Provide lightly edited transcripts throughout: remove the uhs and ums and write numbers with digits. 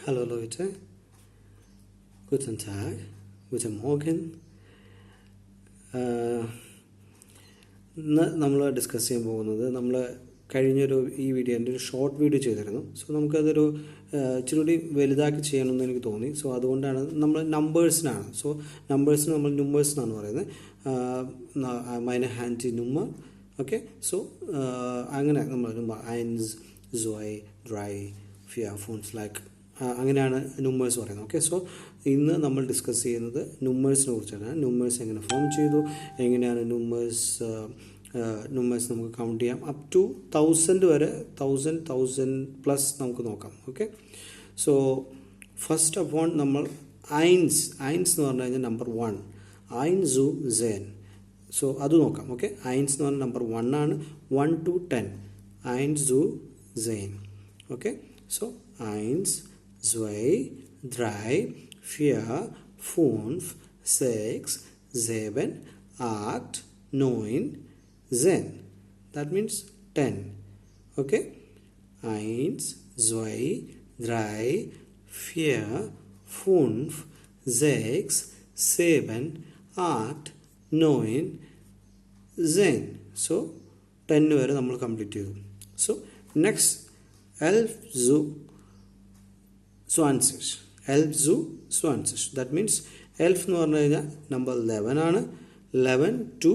Hallo Leute, guten Tag, guten Morgen. ഇന്ന് നമ്മൾ discuss ചെയ്യാൻ പോകുന്നത് നമ്മൾ കഴിഞ്ഞൊരു ഈ വീഡിയോൻ്റെ ഒരു ഷോർട്ട് വീഡിയോ ചെയ്തിരുന്നു. സോ നമുക്കതൊരു ഇച്ചിരി കൂടി വലുതാക്കി ചെയ്യണമെന്ന് എനിക്ക് തോന്നി. സോ അതുകൊണ്ടാണ് നമ്മൾ നമ്പേഴ്സിനാണ്. സോ നമ്പേഴ്സിന് നമ്മൾ ന്യൂമേഴ്സ് എന്നാണ് പറയുന്നത്. meine Hand die Nummer. Okay, so അങ്ങനെ നമ്മൾ നമ്പർ 1, 2, 3, 4, 5 ലൈക്ക് അങ്ങനെയാണ് ന്യൂമേഴ്സ് പറയുന്നത്. ഓക്കെ, സോ ഇന്ന് നമ്മൾ ഡിസ്കസ് ചെയ്യുന്നത് ന്യൂമേഴ്സിനെ കുറിച്ചാണ്. ന്യൂമേഴ്സ് എങ്ങനെ ഫോം ചെയ്തു, എങ്ങനെയാണ് ന്യൂമേഴ്സ് നമുക്ക് കൗണ്ട് ചെയ്യാം. അപ് ടു 1000 വരെ 1000+ നമുക്ക് നോക്കാം. Okay, so first of all നമ്മൾ ഐൻസ് എന്ന് പറഞ്ഞു കഴിഞ്ഞാൽ നമ്പർ 1, ഐൻ സു സേൻ. സോ അത് നോക്കാം. ഓക്കെ, ഐൻസ് എന്ന് പറഞ്ഞാൽ നമ്പർ 1 ആണ്. 1 to 10 ഐൻ സു സേൻ. ഓക്കെ, സോ ഐൻസ്, 2, 3, 4, 5, 6, 7, 8, 9, 10. That means 10. Okay, 1, 2, 3, 4, 5, 6, 7, 8, 9, 10. So 10 വരെ നമ്മൾ കംപ്ലീറ്റ് ചെയ്തു. So next 11 zu 20. 11 zu 20. That means 11 എന്ന് പറഞ്ഞു കഴിഞ്ഞാൽ നമ്പർ 11 ആണ്. 11 to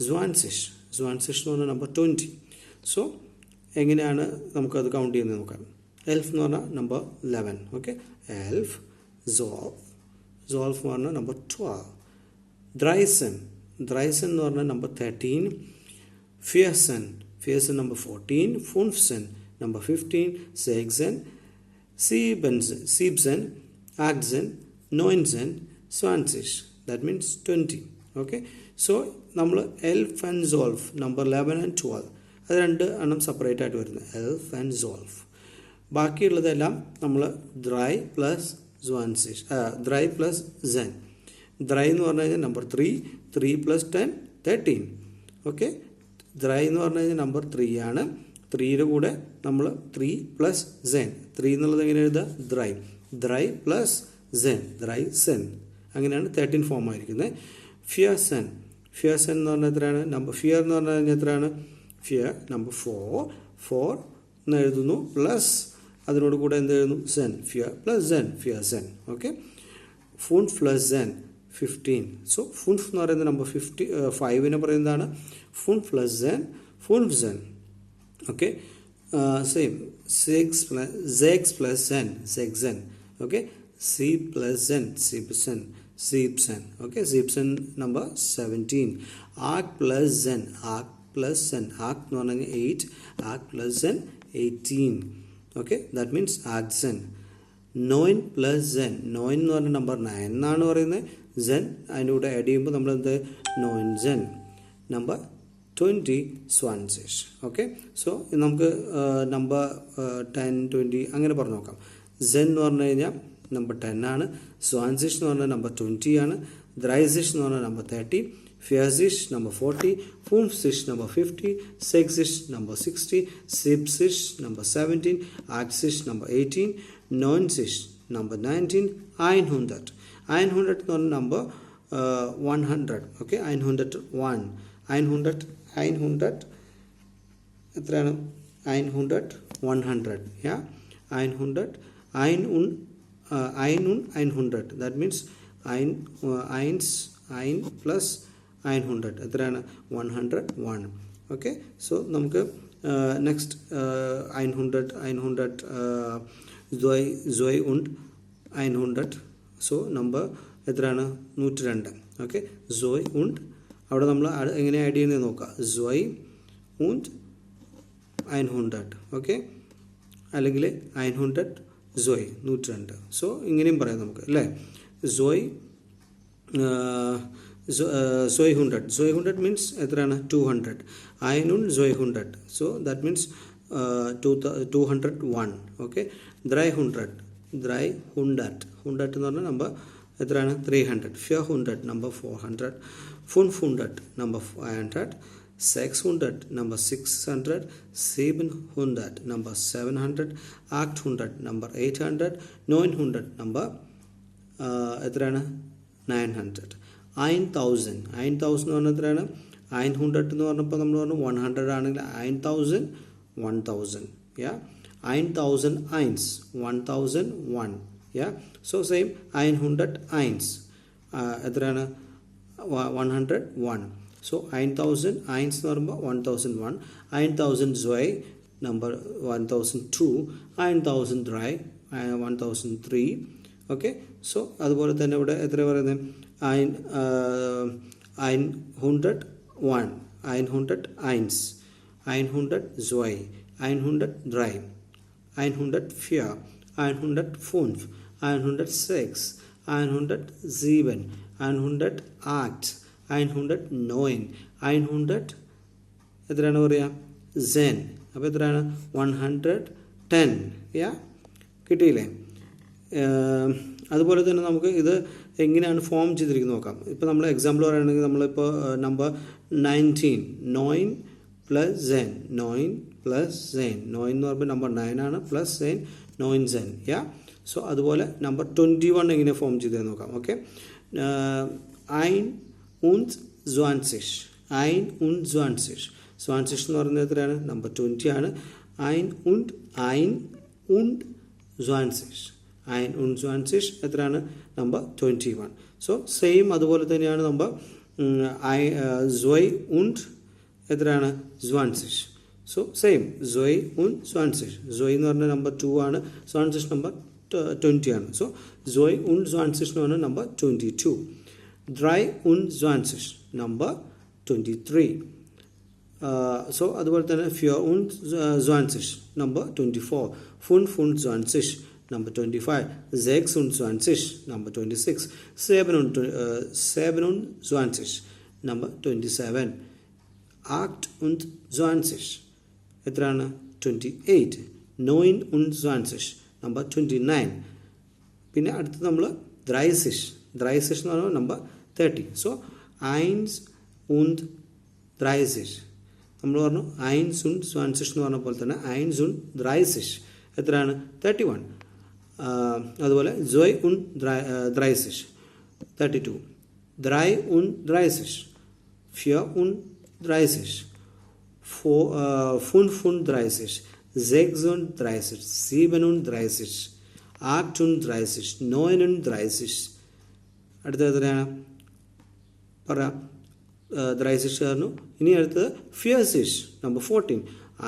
20. 20 എന്ന് പറഞ്ഞാൽ നമ്പർ 20. സോ എങ്ങനെയാണ് നമുക്കത് കൗണ്ട് ചെയ്യുന്നത് നോക്കാം. 11 എന്ന് പറഞ്ഞാൽ നമ്പർ 11. ഓക്കെ, 11. 12 എന്ന് പറഞ്ഞാൽ നമ്പർ 12. 13 എന്ന് പറഞ്ഞാൽ number 13. 14 number 14. 15 number 15. 16, 17, 18, 19, 20. That means 20. Okay, so നമ്മൾ 11 and 12 നമ്പർ 11 and 12 അത് രണ്ട് എണ്ണം സെപ്പറേറ്റ് ആയിട്ട് വരുന്നത് 11 and 12. ബാക്കിയുള്ളതെല്ലാം നമ്മൾ ദ്രൈ പ്ലസ് 20, ദ്രൈ പ്ലസ് സെൻ. ദ്രൈ എന്ന് പറഞ്ഞു കഴിഞ്ഞാൽ നമ്പർ 3, 3 + 10, 13. ഓക്കെ, ദ്രൈ എന്ന് പറഞ്ഞു കഴിഞ്ഞാൽ നമ്പർ 3 ആണ്. 3യുടെ കൂടെ നമ്മൾ 3 + സെൻ. 3 എന്നുള്ളത് എങ്ങനെ എഴുതുക? ദ്രൈ പ്ലസ് സെൻ, ദ്രൈ സെൻ. അങ്ങനെയാണ് 13 ഫോം ആയിരിക്കുന്നത്. ഫിയർസൻ എന്ന് പറഞ്ഞാൽ എത്രയാണ്? നമ്പർ ഫിയർ എന്ന് പറഞ്ഞു കഴിഞ്ഞാൽ എത്രയാണ്? ഫിയർ നമ്പർ 4 എന്ന് എഴുതുന്നു, പ്ലസ് അതിനോട് കൂടെ എന്ത് എഴുതുന്നു? സെൻ. ഫിയർ പ്ലസ് സെൻ, ഫിയർസൻ. ഓക്കെ, 5 + സെൻ 15. സോ 5 എന്ന് പറയുന്നത് നമ്പർ 5നെ പറയുന്നതാണ് 5 + Sen, 5 Sen. Okay, same 6 + 7, 6 okay, C + N, Sibsen. Okay, Sibsen number 17. Arc + N, arc എന്ന് പറഞ്ഞാൽ 8, arc + N 18. Okay, that means arcsen. 9 + N, 9 എന്ന് പറഞ്ഞാൽ നമ്പർ 9 എന്നാണ് പറയുന്നത്. Zen അതിൻ്റെ കൂടെ ആഡ് ചെയ്യുമ്പോൾ നമ്മൾ എന്ത് 9 നമ്പർ 20, 20. ഓക്കെ, സോ നമുക്ക് നമ്പർ 10, 20 അങ്ങനെ പറഞ്ഞു നോക്കാം. സെൻ എന്ന് പറഞ്ഞു കഴിഞ്ഞാൽ നമ്പർ 10 ആണ്. 20 എന്ന് പറഞ്ഞാൽ നമ്പർ 20 ആണ്. 30 എന്ന് പറഞ്ഞാൽ number 30. 40 number 40. 50 number 50. 60 number 60. 70 number 17. 80 number 18. 90 number 19. 100 എന്ന് പറഞ്ഞ നമ്പർ 100. ഓക്കെ, 101. 100 എത്രയാണ്? 100, 100. യാ, 100. 100. ദാറ്റ് മീൻസ് 1 plus 100 എത്രയാണ്? 101. ഓക്കെ, സോ നമുക്ക് next 100 Zoe und 100. So number എത്രയാണ്? 102. ഓക്കെ, Zoe und അവിടെ നമ്മൾ എങ്ങനെ ആഡ് ചെയ്യുന്നത് നോക്കാം. Zoe und 100. ഓക്കെ, അല്ലെങ്കിൽ 100 Zoe 102. സോ ഇങ്ങനെയും പറയാം നമുക്ക് അല്ലേ. Zoe 100 മീൻസ് എത്രയാണ്? 200. 100. So that means 201. ഓക്കെ, 300 എന്ന് പറഞ്ഞാൽ നമ്പർ എത്രയാണ്? 300. 400 number 400. 500 number 500. 600 number 600, 700 number 700, 800 number 800, 900 number എത്രയാണ് 900. 9000 എന്ന് പറഞ്ഞാൽ എത്രയാണ് 900 എന്ന് പറഞ്ഞപ്പോൾ നമ്മൾ പറഞ്ഞു 100 ആണെങ്കിൽ 9000 1000. yeah 9001 1001. yeah so same 900 എത്രയാണ് 101. so 9000 എന്ന് പറയുമ്പോൾ 1001. 9000 Zwei number 1002. 9000 Drei 1003. okay so അതുപോലെ തന്നെ ഇവിടെ എത്ര പറയുന്നത് 901 901 100 Zwei 100 Drei 104 105 106 107 108 109 900 എത്രയാണ് പറയുക Zen. അപ്പോൾ എത്രയാണ് 110. കിട്ടിയില്ലേ? അതുപോലെ തന്നെ നമുക്ക് ഇത് എങ്ങനെയാണ് ഫോം ചെയ്തിരിക്കുന്നത് നോക്കാം. ഇപ്പോൾ നമ്മൾ എക്സാമ്പിൾ പറയുകയാണെങ്കിൽ നമ്മളിപ്പോൾ number 19 9 plus Zen 9 plus Zen 9 എന്ന് പറയുമ്പോൾ നമ്പർ 9 ആണ് പ്ലസ് Zen 9 Zen. സോ അതുപോലെ നമ്പർ 21 എങ്ങനെ ഫോം ചെയ്തതെന്ന് നോക്കാം. ഓക്കെ 21 21 എന്ന് പറയുന്നത് എത്രയാണ് നമ്പർ 20 ആണ്. 21 എത്രയാണ് നമ്പർ 21. സോ സെയിം അതുപോലെ തന്നെയാണ് നമ്പർ Zwei und എത്രയാണ് 20. So same Zwei und 20. Zwei എന്ന് പറഞ്ഞ നമ്പർ 2 ആണ്, 20 നമ്പർ 20 ആണ്. സോ Zwei und 20 എന്ന് പറഞ്ഞ നമ്പർ 22. 23 നമ്പർ 23. സോ അതുപോലെ തന്നെ 24 നമ്പർ 24. 25 number 25. 26 number 26. 27 number 27. 28 എത്രയാണ് 28. 29 number 29. പിന്നെ അടുത്ത് നമ്മൾ 30 എന്ന് പറയുമ്പോൾ നമ്പർ 30. സോ 31 നമ്മൾ പറഞ്ഞു 21 എന്ന് പറഞ്ഞ പോലെ തന്നെ 31 എത്രയാണ് 31. അതുപോലെ Zwei und 30 32. 33 34 35 36 37 38 39. അടുത്തത് എത്രയാണ് പറയാം 30 ആയിരുന്നു. ഇനി അടുത്തത് 40 നമ്പർ 14.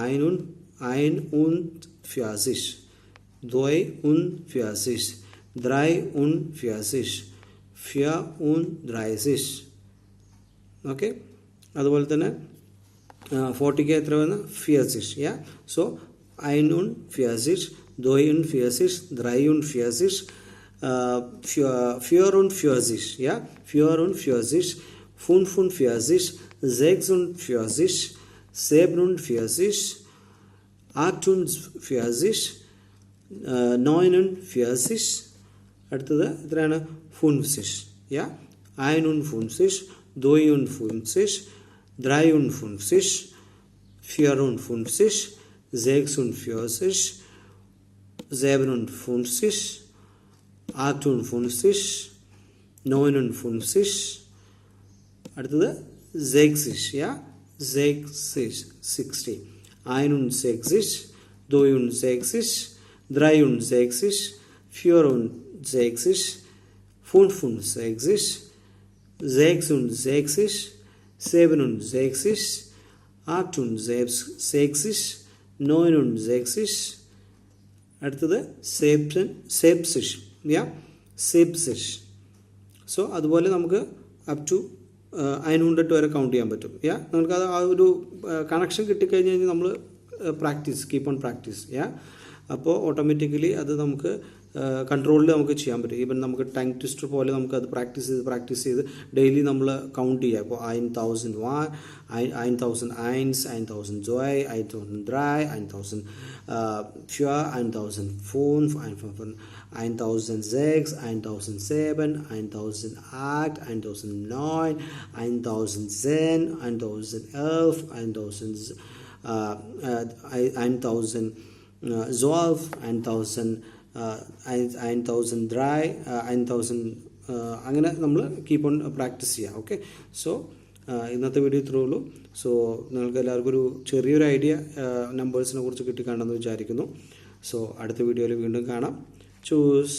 41 42 43 34. ഓക്കെ അതുപോലെ തന്നെ 40 എത്ര വന്ന് 40. സോ 41 42 43 44 44. 45 46 47 48 49. അടുത്തത് എത്രയാണ് 50. 51 52 53 54 56 57 58 59. അടുത്തത് 60. 60 61 62 63 64 65 66 67 68 69. അടുത്തത് 70. 70. സോ അതുപോലെ നമുക്ക് അപ് ടു 900 വരെ കൗണ്ട് ചെയ്യാൻ പറ്റും. നമുക്കത് ആ ഒരു കണക്ഷൻ കിട്ടിക്കഴിഞ്ഞ് കഴിഞ്ഞാൽ നമ്മൾ പ്രാക്ടീസ് കീപ്പ് ഓൺ പ്രാക്ടീസ്. അപ്പോൾ ഓട്ടോമാറ്റിക്കലി അത് നമുക്ക് കൺട്രോളിൽ നമുക്ക് ചെയ്യാൻ പറ്റും. ഈവൻ നമുക്ക് ടങ് ട്വിസ്റ്റർ പോലെ നമുക്ക് അത് പ്രാക്ടീസ് ചെയ്ത് ഡെയിലി നമ്മൾ കൗണ്ട് ചെയ്യുക. ഇപ്പോൾ 1001, 1001, 1002, 1003, 1004, 1005, 1006, 1007, 1008, 1009, 1010, 1011, 1012, 1000 അങ്ങനെ നമ്മൾ കീപ്പ് ഓൺ പ്രാക്ടീസ് ചെയ്യാം. ഓക്കെ, സോ ഇന്നത്തെ വീഡിയോ ഇത്രേ ഉള്ളൂ. സോ നിങ്ങൾക്ക് എല്ലാവർക്കും ഒരു ചെറിയൊരു ഐഡിയ നമ്പേഴ്സിനെ കുറിച്ച് കിട്ടിക്കാണെന്ന് വിചാരിക്കുന്നു. സോ അടുത്ത വീഡിയോയിൽ വീണ്ടും കാണാം. ചൂസ്.